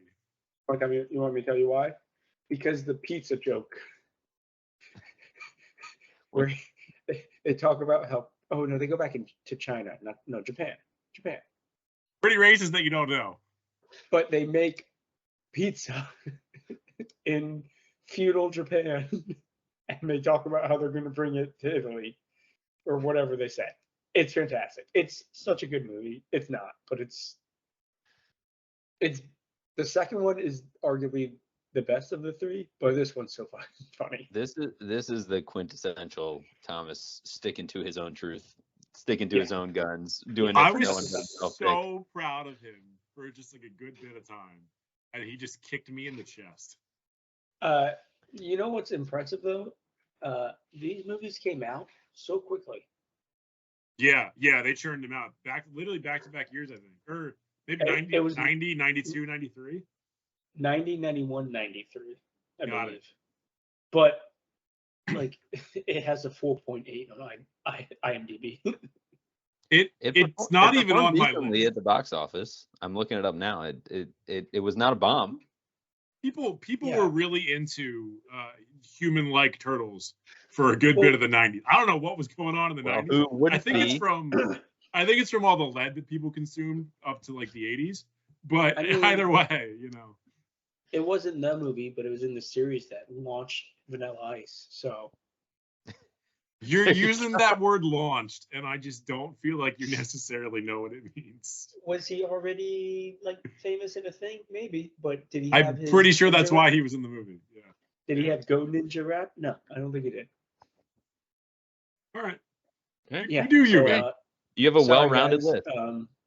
You want me to tell you why? Because the pizza joke. Where they talk about how, oh no, they go back to China, Japan. Pretty racist that you don't know. But they make pizza in feudal Japan, and they talk about how they're going to bring it to Italy, or whatever they say. It's fantastic. It's such a good movie. It's not, but it's the second one is arguably the best of the 3, but this one's so funny. This is the quintessential Thomas sticking to his own truth, sticking to his own guns, doing it I for was no one else. so proud of him for just like a good bit of time, and he just kicked me in the chest. You know what's impressive though? These movies came out so quickly. Yeah, they churned them out literally back-to-back years, I think, or maybe 90, it was 90, 92, 93. 90, 91, 93, I Got believe. it. But like, it has a 4.8 on IMDb. It's not even on my list at the box office. I'm looking it up now. It was not a bomb. People were really into human-like turtles for a good bit of the 90s. I don't know what was going on in the 90s. Who wouldn't it's from all the lead that people consumed up to like the 80s. But either way, It wasn't the movie, but it was in the series that launched Vanilla Ice. So you're using that word launched, and I just don't feel like you necessarily know what it means. Was he already like famous in a thing? Maybe, but did he? I'm pretty sure that's why he was in the movie. Yeah. Did he have Go Ninja Rap? No, I don't think he did. All right. Yeah. You do man. You have a well-rounded list.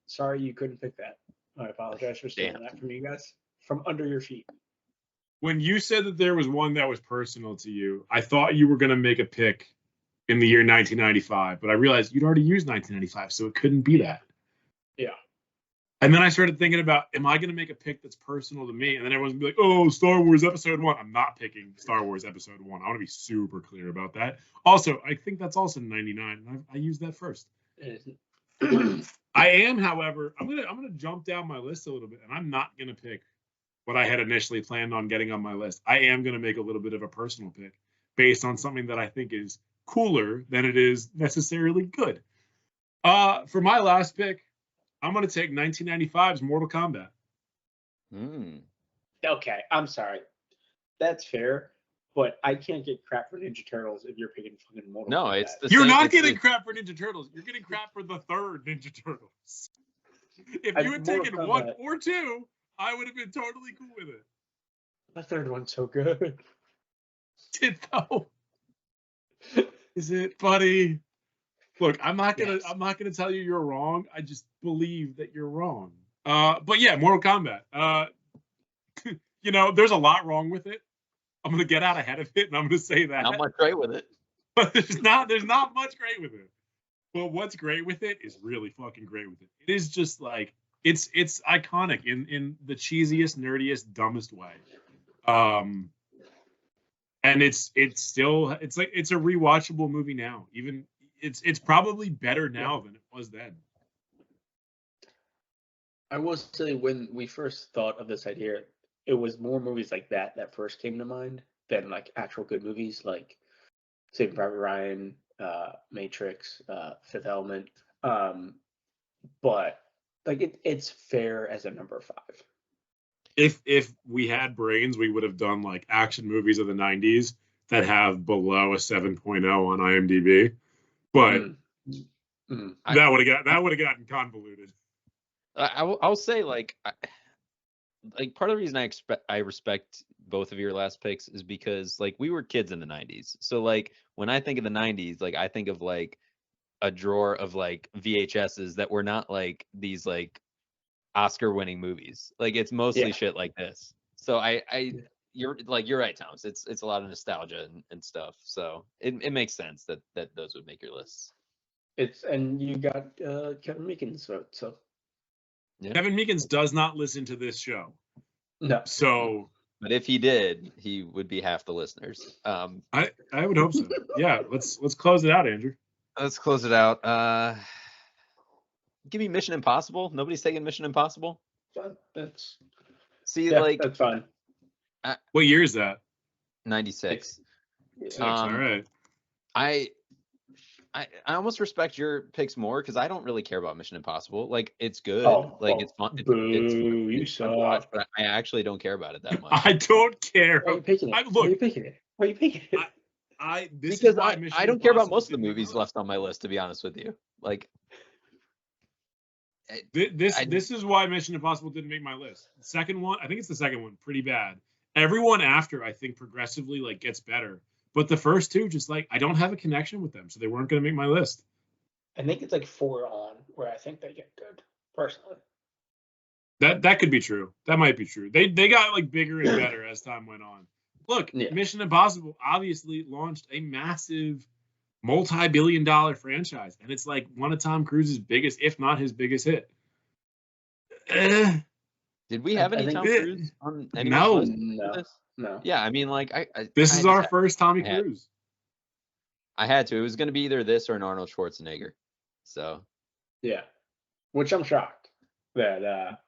Sorry you couldn't pick that. I apologize for stealing that from you guys. From under your feet. When you said that there was one that was personal to you, I thought you were going to make a pick in the year 1995, but I realized you'd already used 1995, so it couldn't be that. Yeah. And then I started thinking about, am I going to make a pick that's personal to me? And then everyone's going to be like, oh, Star Wars Episode 1. I'm not picking Star Wars Episode 1. I want to be super clear about that. Also, I think that's also 99, and I used that first. I am, however, I'm gonna jump down my list a little bit, and I'm not gonna pick what I had initially planned on getting on my list. I am gonna make a little bit of a personal pick based on something that I think is cooler than it is necessarily good. For my last pick, I'm gonna take 1995's Mortal Kombat. Okay, I'm sorry. That's fair. But I can't get crap for Ninja Turtles if you're picking fucking Mortal Kombat. It's the You're same. not getting crap for Ninja Turtles. You're getting crap for the third Ninja Turtles. If you had taken 1 or 2, I would have been totally cool with it. The third one's so good. Did though? Is it, buddy? Look, I'm not gonna tell you you're wrong. I just believe that you're wrong. But yeah, Mortal Kombat. There's a lot wrong with it. I'm gonna get out ahead of it, and I'm gonna say that. Not much great with it. But there's not much great with it. But what's great with it is really fucking great with it. It is just like it's iconic in the cheesiest, nerdiest, dumbest way. And it's a rewatchable movie now. Even it's probably better now than it was then. I will say, when we first thought of this idea, it was more movies like that first came to mind than like actual good movies like Saving Private Ryan, Matrix, Fifth Element. But like it's fair as a number 5. If we had brains, we would have done like action movies of the 90s that have below a 7.0 on IMDb. But that would have gotten convoluted. I'll say like part of the reason I respect both of your last picks is because like we were kids in the 90s. So like when I think of the 90s, like I think of like a drawer of like VHSs that were not like these like Oscar winning movies. Like it's mostly shit like this. So I you're right, Thomas. It's a lot of nostalgia and stuff. So it makes sense that those would make your lists. And you got Kevin Meekins vote, so Yeah. Kevin Meekins does not listen to this show. no. So, but if he did, he would be half the listeners. I would hope so. Yeah, let's close it out, Andrew. Let's close it out. Give me Mission Impossible. Nobody's taking Mission Impossible. That's that's fine. What year is that? 96. All right. I almost respect your picks more because I don't really care about Mission Impossible. Like, it's good. It's fun. It's fun to watch, but I actually don't care about it that much. I don't care. Why are you picking it? Why are you picking it? Because I don't care about most of the movies left on my list, to be honest with you. Like, this is why Mission Impossible didn't make my list. The second one, I think it's the second one, pretty bad. Everyone after, I think, progressively like gets better. But the first two, just like I don't have a connection with them, so they weren't going to make my list. I think it's like 4 on where I think they get good, personally. That could be true. That might be true. They got like bigger and better as time went on. Look, Mission Impossible obviously launched a massive multi-billion-dollar franchise, and it's like one of Tom Cruise's biggest, if not his biggest hit. Did we have any Tom Cruise on anyone's list? No. Yeah, I mean, like this is our first Tommy Cruise. I had to. It was going to be either this or an Arnold Schwarzenegger. So. Yeah, which I'm shocked that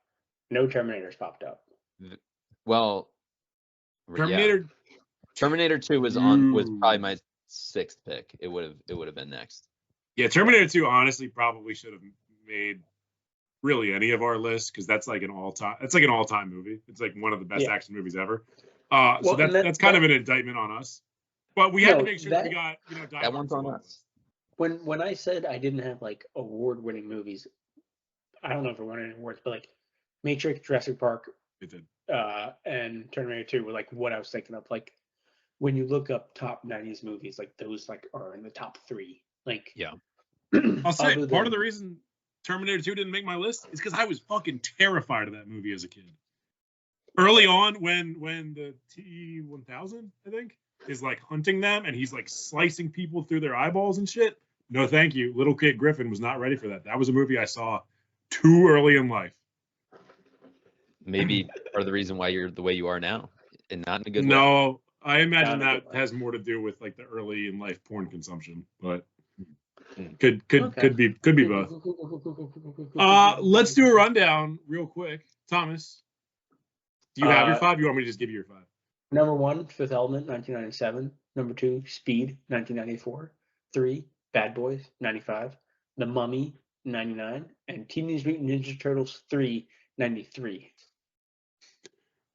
no Terminators popped up. Well, Terminator. Yeah. Terminator 2 was probably my 6th pick. It would have been next. Yeah, Terminator 2 honestly probably should have made really any of our lists because that's like an all-time movie. It's like one of the best action movies ever. So that's kind of an indictment on us. But we had to make sure that we got that one's on us. When I said I didn't have like award-winning movies, I don't know if it won any awards, but like Matrix, Jurassic Park, it did. And Terminator 2 were like what I was thinking of. Like when you look up top 90s movies, like those like are in the top 3. Like I'll say part of the reason Terminator 2 didn't make my list is because I was fucking terrified of that movie as a kid. Early on, when the T-1000, I think, is like hunting them and he's like slicing people through their eyeballs and shit. No, thank you. Little kid Griffin was not ready for that. That was a movie I saw too early in life. Maybe part of the reason why you're the way you are now, and not in a good way. No, I imagine that has more to do with like the early in life porn consumption, but could be both. Let's do a rundown real quick. Thomas, do you have your 5? You want me to just give you your 5? Number 1, Fifth Element, 1997. Number 2, Speed, 1994. 3, Bad Boys, 95. The Mummy, 99. And Teenage Mutant Ninja Turtles 3, 93.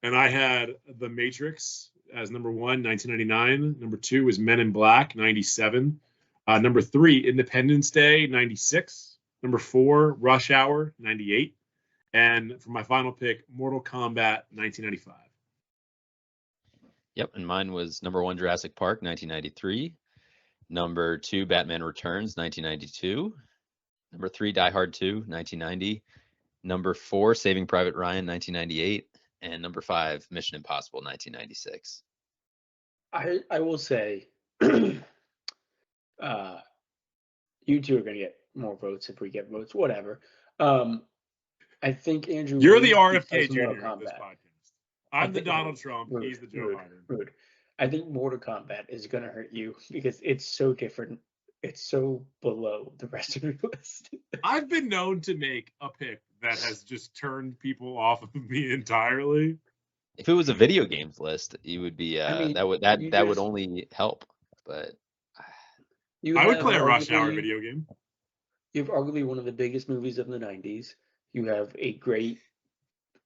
And I had The Matrix as number 1, 1999. Number 2 was Men in Black, 97. Number 3, Independence Day, 96. Number 4, Rush Hour, 98. And for my final pick, Mortal Kombat, 1995. Yep, and mine was number 1, Jurassic Park, 1993. Number 2, Batman Returns, 1992. Number 3, Die Hard 2, 1990. Number 4, Saving Private Ryan, 1998. And number 5, Mission Impossible, 1996. I will say, you two are going to get more votes if we get votes, whatever. I think Andrew. You're the RFK Jr. of this podcast. I'm the Donald Trump. Rude, he's the Joe Biden. Rude. I think Mortal Kombat is going to hurt you because it's so different. It's so below the rest of your list. I've been known to make a pick that has just turned people off of me entirely. If it was a video games list, you would be that would only help. But I would play a Rush Hour video game. You have arguably one of the biggest movies of the 90s. You have a great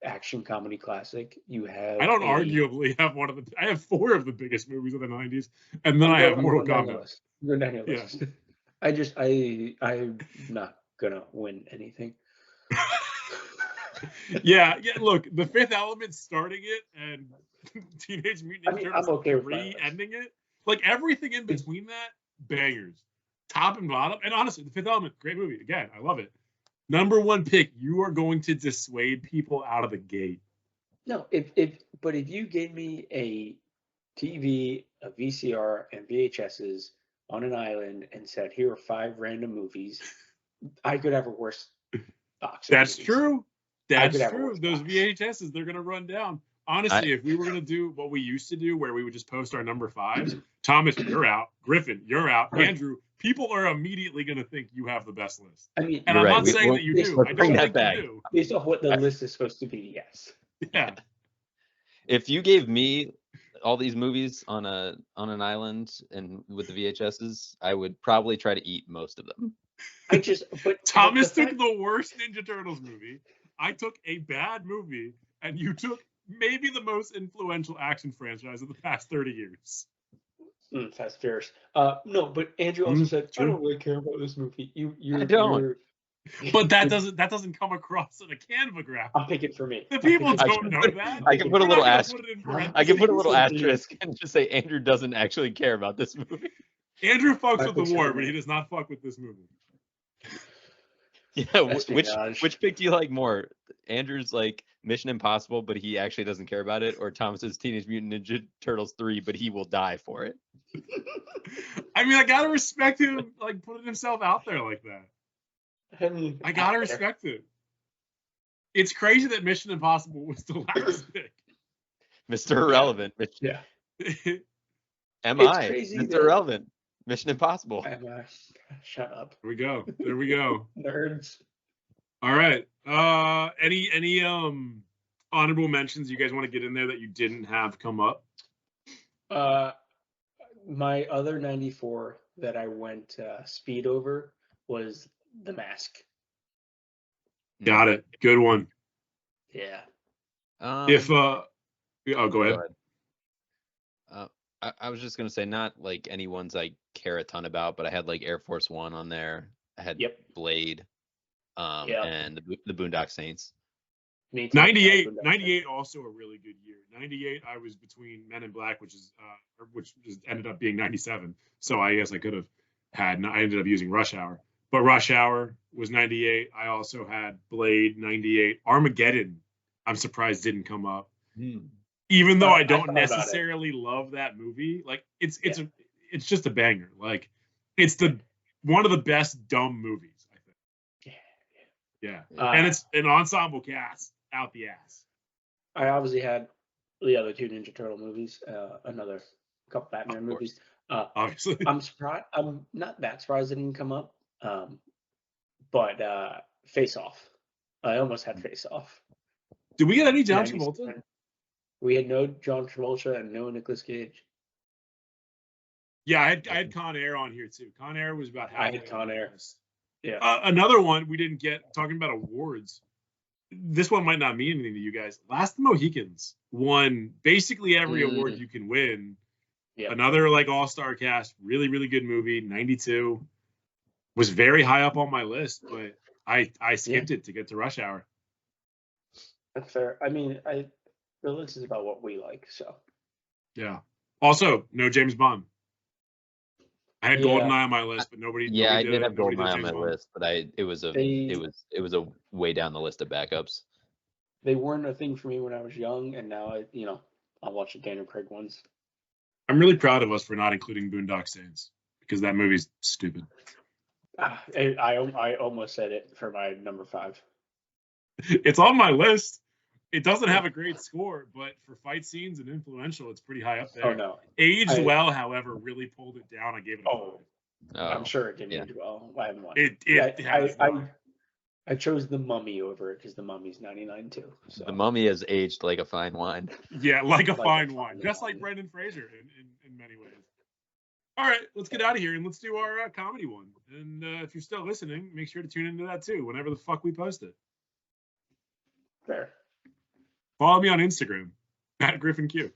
action comedy classic. You have. I don't arguably have one of the. I have 4 of the biggest movies of the 90s, and then I have Mortal Kombat. You're down your list. I'm not gonna win anything. yeah. Look, The Fifth Element starting it, and Teenage Mutant Ninja Turtles 3 ending it. Like everything in between that, bangers, top and bottom. And honestly, The Fifth Element, great movie. Again, I love it. Number 1 pick, you are going to dissuade people out of the gate. No, if you gave me a TV, a VCR, and VHSs on an island and said, "Here are 5 random movies," I could have a worse box. That's true. That's have a true. worse Those box. VHSs, they're gonna run down. Honestly, if we were gonna do what we used to do, where we would just post our number 5s, Thomas, you're out. Griffin, you're out. Andrew, people are immediately gonna think you have the best list. I mean, And I'm not saying that you do. I don't think you do. Based off what the list is supposed to be, yes. Yeah. If you gave me all these movies on an island and with the VHSs, I would probably try to eat most of them. Thomas took the worst Ninja Turtles movie. I took a bad movie, and you took maybe the most influential action franchise of the past 30 years. Fast Furious. No, but Andrew also said, "I don't really care about this movie." I don't. But that doesn't come across in a Canva graph. I'm picking for me. The people don't know that. I can put a little asterisk. I can put a little asterisk and just say Andrew doesn't actually care about this movie. Andrew fucks with the war, but he does not fuck with this movie. Yeah, which pick do you like more? Andrew's like Mission Impossible, but he actually doesn't care about it, or Thomas's Teenage Mutant Ninja Turtles 3, but he will die for it. I mean, I gotta respect him, like putting himself out there like that. I gotta respect it. It's crazy that Mission Impossible was the last pick. Mr. Irrelevant. Yeah. Am I Mr. Irrelevant? Mission Impossible. Shut up. There we go. There we go. Nerds. All right. Any honorable mentions you guys want to get in there that you didn't have come up? My other 94 that I went speed over was The Mask. Got it. Good one. Yeah. Go ahead. I was just gonna say, not like any ones I care a ton about, but I had like Air Force One on there. I had Blade, and the Boondock Saints. 98 also a really good year. 98 I was between Men in Black, which ended up being 97. So I guess I could have had. I ended up using Rush Hour, but Rush Hour was 98. I also had Blade 98. Armageddon, I'm surprised didn't come up. Even though I don't necessarily love that movie, like it's just a banger. Like it's one of the best dumb movies, I think. Yeah. And it's an ensemble cast out the ass. I obviously had the other 2 Ninja Turtle movies, another couple Batman movies. Obviously. I'm surprised. I'm not that surprised it didn't come up. But Face Off. I almost had Face Off. Did we get any John Travolta? We had no John Travolta and no Nicolas Cage. Yeah, I had Con Air on here too. Con Air was about half. I had Con Air. Yeah. Another one we didn't get, talking about awards. This one might not mean anything to you guys. Last of the Mohicans won basically every award you can win. Yeah. Another like all-star cast, really, really good movie. 92 was very high up on my list, but I skipped it to get to Rush Hour. That's fair. I mean, the list is about what we like, so. Yeah. Also, no James Bond. I had GoldenEye on my list, but nobody. Yeah, I did have GoldenEye on my list, but it was a way down the list of backups. They weren't a thing for me when I was young, and now I'll watch the Daniel Craig ones. I'm really proud of us for not including Boondock Saints because that movie's stupid. I almost said it for my number 5. It's on my list. It doesn't have a great score, but for fight scenes and influential, it's pretty high up there. Oh no! Aged well, however, really pulled it down. I gave it a 5. I'm sure it didn't age well. I haven't watched it. I chose The Mummy over it because The Mummy's 99 too. So. The Mummy has aged like a fine wine. Yeah, like a fine wine, just like Brendan Fraser in many ways. All right, let's get out of here and let's do our comedy one. And if you're still listening, make sure to tune into that too, whenever the fuck we post it. Fair. Follow me on Instagram, @GriffinQ.